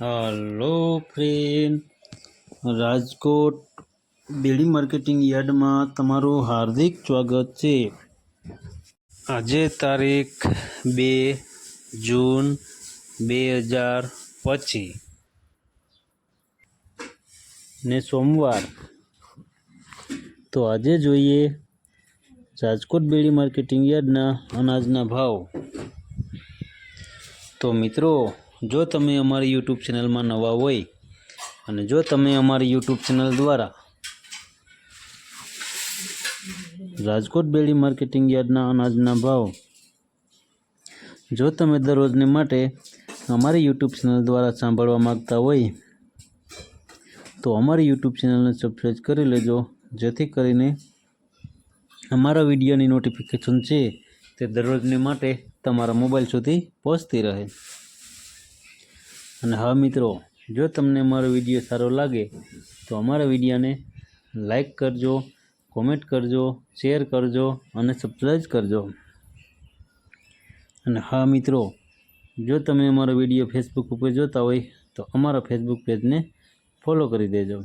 Hello friend, Rajkot બેડી marketing યાર્ડમાં તમારું હાર્દિક સ્વાગત છે। આજે તારીખ 2 જૂન 2025 ને સોમવાર। તો આજે જોઈએ રાજકોટ બેડી માર્કેટિંગ યાર્ડના અનાજના ભાવ। તો મિત્રો, જો તમે અમારી યુટ્યુબ ચેનલમાં નવા હોય અને જો તમે અમારી યુટ્યુબ ચેનલ દ્વારા રાજકોટ બેડી માર્કેટિંગ યાર્ડના અનાજના ભાવ જો તમે દરરોજને માટે અમારી યુટ્યુબ ચેનલ દ્વારા સાંભળવા માગતા હોય તો અમારી યુટ્યુબ ચેનલને સબસ્ક્રાઈબ કરી લેજો, જેથી કરીને અમારા વિડીયોની નોટિફિકેશન છે તે દરરોજને માટે તમારા મોબાઈલ સુધી પહોંચતી રહે। અને હા મિત્રો, જો તમને અમારો વિડીયો સારો લાગે તો અમારા વિડીયોને લાઈક કરજો, કોમેન્ટ કરજો, શેર કરજો અને સબસ્ક્રાઈબ કરજો। અને હા મિત્રો, જો તમે અમારો વિડીયો ફેસબુક ઉપર જોતા હોય તો અમારા ફેસબુક પેજને ફોલો કરી દેજો।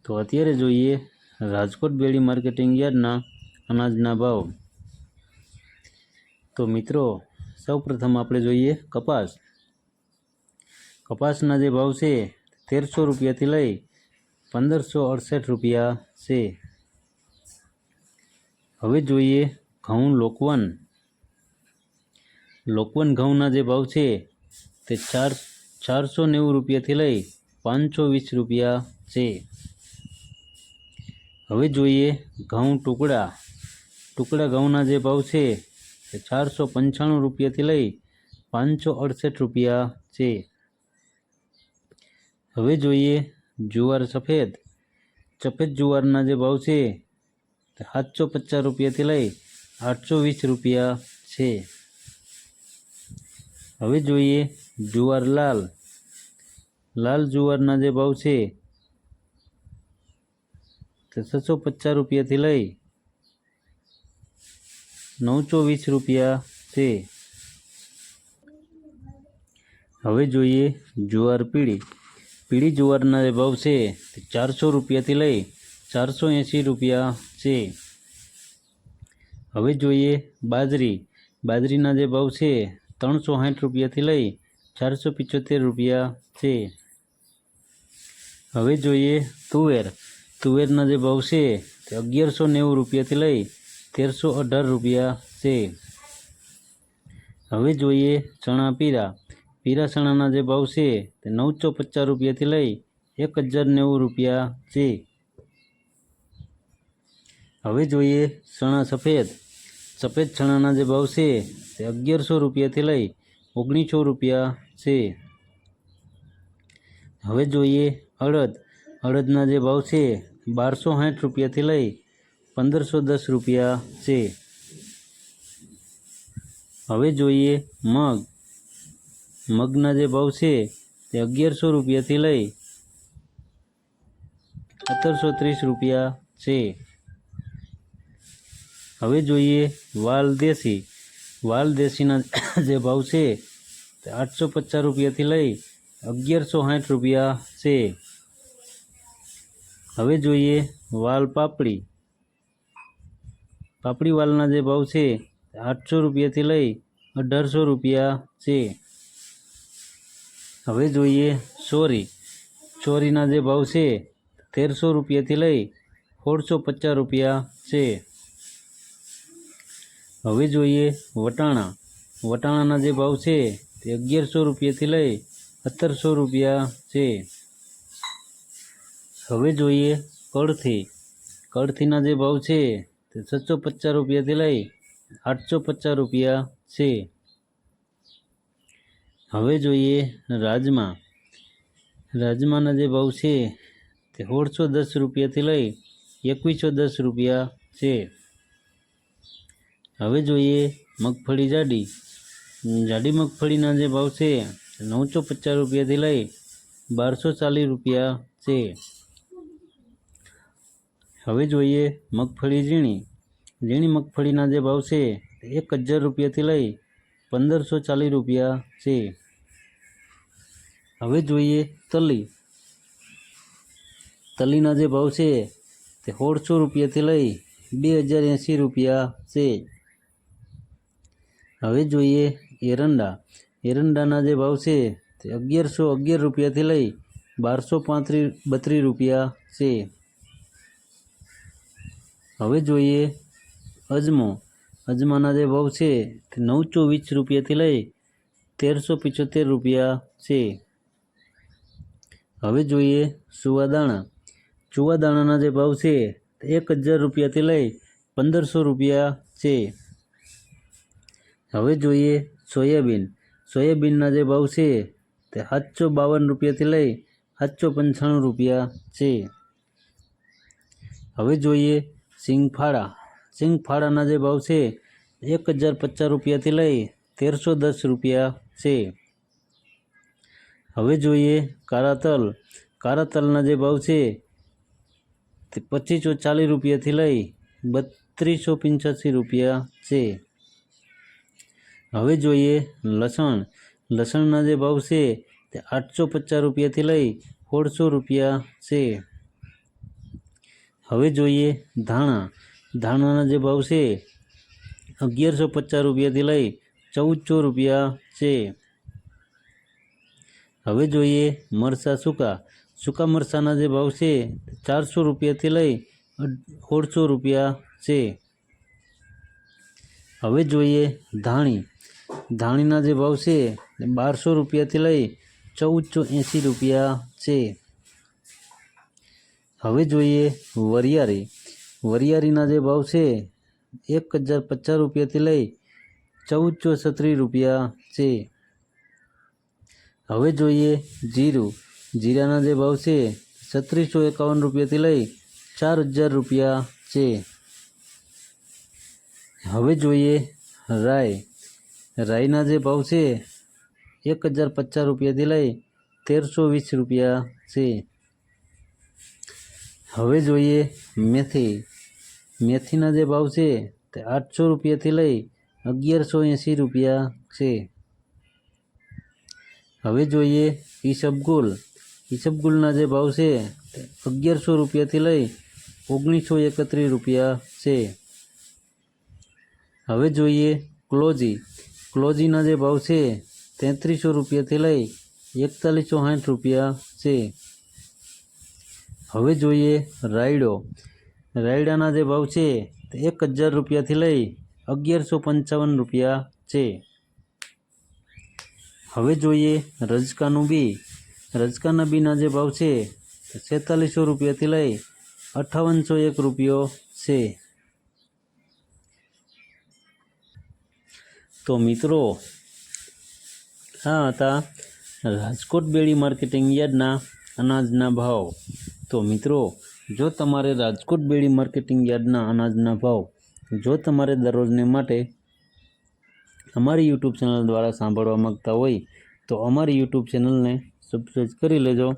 તો અત્યારે જોઈએ રાજકોટ બેડી માર્કેટિંગ યાર્ડના અનાજના ભાવ। તો મિત્રો, સૌપ્રથમ આપણે જોઈએ કપાસ। કપાસના જે ભાવ છે 1300 રૂપિયાથી લઈ 1568 રૂપિયા છે। હવે જોઈએ ઘઉં લોકવન। લોકવન ઘઉંના જે ભાવ છે તે 490 રૂપિયાથી લઈ 520 રૂપિયા છે। હવે જોઈએ ઘઉં ટુકડા ઘઉંના જે ભાવ છે તે 495 રૂપિયાથી લઈ 568 રૂપિયા છે। હવે જોઈએ જુવાર સફેદ જુવારના જે ભાવ છે તે 750 રૂપિયાથી લઈ 820 રૂપિયા છે। હવે જોઈએ જુવાર લાલ જુવારના જે ભાવ છે તે 650 રૂપિયાથી લઈ 920 રૂપિયા છે। હવે જોઈએ જુવાર પીળી જુવારના જે ભાવ છે તે 400 રૂપિયાથી લઈ 480 રૂપિયા છે। હવે જોઈએ બાજરીના જે ભાવ છે 360 રૂપિયાથી લઈ 475 રૂપિયા છે। હવે જોઈએ તુવેરના જે ભાવ છે તે 1190 રૂપિયાથી લઈ 1318 રૂપિયા છે। હવે જોઈએ ચણા પીળા ચણાના જે ભાવ છે તે 950 રૂપિયાથી લઈ 1090 રૂપિયા છે। હવે જોઈએ ચણા સફેદ ચણાના જે ભાવ છે તે 1100 રૂપિયાથી લઈ 1900 રૂપિયા છે। હવે જોઈએ અડદના જે ભાવ છે 1260 રૂપિયાથી લઈ 1510 રૂપિયા છે। હવે જોઈએ મગના જે ભાવ છે તે 1100 રૂપિયાથી લઈ 1730 રૂપિયા છે। હવે જોઈએ વાલ દેશીના જે ભાવ છે તે 850 રૂપિયાથી લઈ 1160 રૂપિયા છે। હવે જોઈએ વાલ પાપડી વાલના જે ભાવ છે 800 રૂપિયાથી લઈ 1800 રૂપિયા છે। હવે જોઈએ ચોરીના જે ભાવ છે 1300 રૂપિયાથી લઈ 1650 રૂપિયા છે। હવે જોઈએ વટાણાના જે ભાવ છે તે 1100 રૂપિયાથી લઈ 1700 રૂપિયા છે। હવે જોઈએ કળથીના જે ભાવ છે તે 650 રૂપિયાથી લઈ 850 રૂપિયા છે। હવે જોઈએ રાજમાના જે ભાવ છે તે 1610 રૂપિયાથી લઈ 2110 રૂપિયા છે। હવે જોઈએ મગફળી જાડી મગફળીના જે ભાવ છે 950 રૂપિયાથી લઈ 1240 રૂપિયા છે। હવે જોઈએ મગફળી ઝીણી મગફળીના જે ભાવ છે 1000 રૂપિયાથી લઈ 1540 રૂપિયા છે। હવે જોઈએ તલી. તલીના જે ભાવ છે તે 1600 રૂપિયાથી લઈ 2080 રૂપિયા છે. હવે જોઈએ એરંડા. એરંડાના જે ભાવ છે તે 1111 રૂપિયાથી લઈ 1232 રૂપિયા છે. હવે જોઈએ અજમો. અજમાના જે ભાવ છે તે 920 રૂપિયાથી લઈ 1375 રૂપિયા છે. હવે જોઈએ ચુવાદાણા. ચુવાદાણાના જે ભાવ છે તે 1000 રૂપિયાથી લઈ 1500 રૂપિયા છે. હવે જોઈએ સોયાબીન. સોયાબીનના જે ભાવ છે તે 752 રૂપિયાથી લઈ 795 રૂપિયા છે. હવે જોઈએ સિંગફાળા. સિંગફાળાના જે ભાવ છે 1050 રૂપિયાથી લઈ 1310 રૂપિયા છે. હવે જોઈએ કાળા તલ. કાળા તલના જે ભાવ છે તે 2540 રૂપિયાથી લઈ 3285 રૂપિયા છે. હવે જોઈએ લસણ. લસણના જે ભાવ છે તે 850 રૂપિયાથી લઈ 1600 રૂપિયા છે. હવે જોઈએ ધાણા. ધાણાના જે ભાવ છે 1150 રૂપિયાથી લઈ 1400 રૂપિયા છે. હવે જોઈએ મરચાં સૂકા. સૂકા મરચાંના જે ભાવ છે 400 રૂપિયાથી લઈ 1600 રૂપિયા છે. હવે જોઈએ ધાણી. ધાણીના જે ભાવ છે 1200 રૂપિયાથી લઈ 1480 રૂપિયા છે. હવે જોઈએ વરિયાળી. વરિયાળીના જે ભાવ છે 1050 રૂપિયાથી લઈ 1436 રૂપિયા છે. હવે જોઈએ જીરું. જીરાના જે ભાવ છે 3651 રૂપિયાથી લઈ 4000 રૂપિયા છે. હવે જોઈએ રાઈ. રાઈના જે ભાવ છે 1050 રૂપિયાથી લઈ 1320 રૂપિયા છે. હવે જોઈએ મેથી. મેથીના જે ભાવ છે તે 800 રૂપિયાથી લઈ 1180 રૂપિયા છે. હવે જોઈએ ઈસબગુલ. ઈસબગુલના જે ભાવ છે તે 1100 રૂપિયાથી લઈ 1931 રૂપિયા છે. હવે જોઈએ ક્લોજી. ક્લોજીના જે ભાવ છે 3300 રૂપિયાથી લઈ 4160 રૂપિયા છે. હવે જોઈએ રાયડો. રાયડાના જે ભાવ છે તે 1000 રૂપિયાથી લઈ 1155 રૂપિયા છે. હવે જોઈએ રજકાનું બી. રજકાના બીના જે ભાવ છે તે 4600 રૂપિયાથી લઈ 5801 રૂપિયો છે. તો મિત્રો આ હતા રાજકોટ બેડી માર્કેટિંગ યાર્ડના અનાજના ભાવ. તો મિત્રો જો તમારે રાજકોટ બેડી માર્કેટિંગ યાર્ડના અનાજના ભાવ જો તમારે દરરોજને માટે અમારી યુટ્યુબ ચેનલ દ્વારા સાંભળવા માગતા હોય તો અમારી યુટ્યુબ ચેનલને સબસ્ક્રાઈબ કરી લેજો,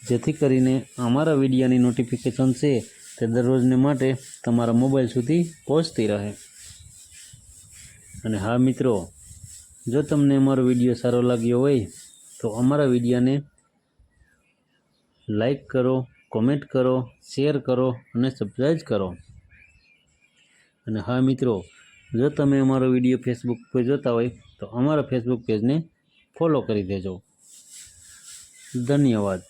જેથી કરીને અમારા વિડીયોની નોટિફિકેશન છે તે દરરોજને માટે તમારા મોબાઈલ સુધી પહોંચતી રહે. અને હા મિત્રો, જો તમને અમારો વિડીયો સારો લાગ્યો હોય તો અમારા વિડીયોને લાઈક કરો, કોમેન્ટ કરો, શેર કરો અને સબસ્ક્રાઈબ કરો. અને હા મિત્રો, જો તમે અમારો વિડીયો ફેસબુક પર જોતા હોય તો અમારા ફેસબુક પેજને ફોલો કરી દેજો. ધન્યવાદ.